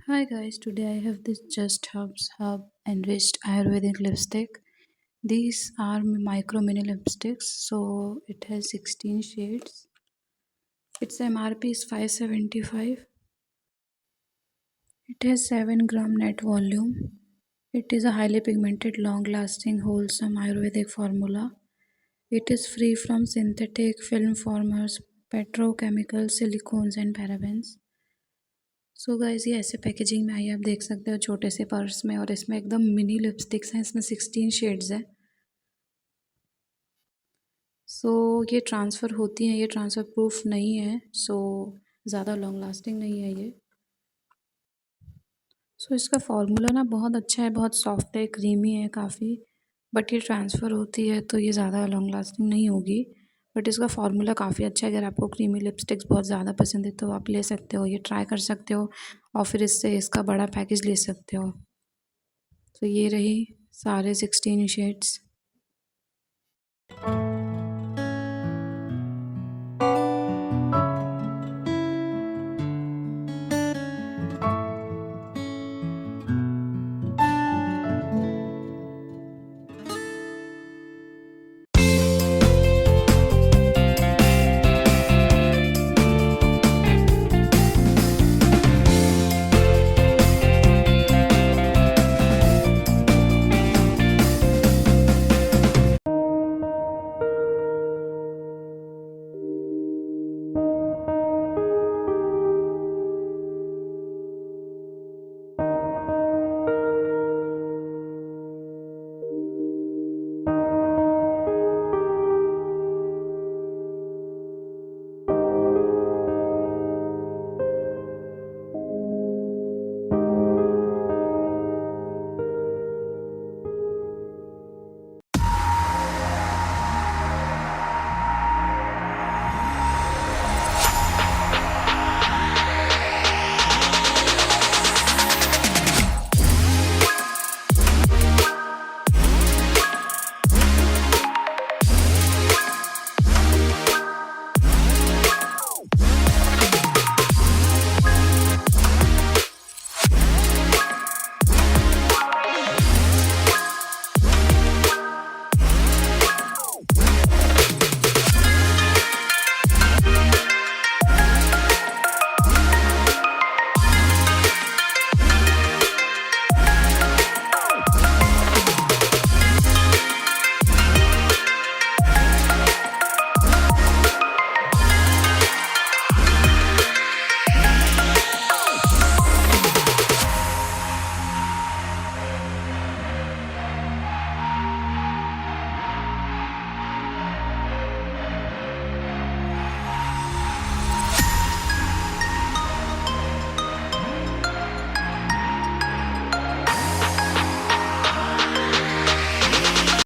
Hi guys, today I have this Just Herbs Herb Enriched Ayurvedic lipstick. These are micro mini lipsticks, so it has 16 shades. Its MRP is 575. It has 7 gram net volume. It is a highly pigmented, long lasting, wholesome Ayurvedic formula. It is free from synthetic film formers, petrochemicals, silicones, and parabens. So guys ये ऐसे packaging में आई है, आप देख सकते हो छोटे से पर्स में, और इसमें एकदम मिनी लिपस्टिक्स हैं, इसमें 16 शेड्स हैं। सो ये ट्रांसफ़र होती हैं, ये ट्रांसफ़र प्रूफ नहीं है, सो ज़्यादा लॉन्ग लास्टिंग नहीं है ये। सो इसका फार्मूला ना बहुत अच्छा है, बहुत सॉफ्ट है, क्रीमी है काफ़ी। बट ये ट्रांसफ़र होती है तो ये ज़्यादा लॉन्ग लास्टिंग नहीं होगी। बट इसका फार्मूला काफ़ी अच्छा है, अगर आपको क्रीमी लिपस्टिक्स बहुत ज़्यादा पसंद है तो आप ले सकते हो, ये ट्राई कर सकते हो, और फिर इससे इसका बड़ा पैकेज ले सकते हो। तो ये रही सारे 16 शेड्स।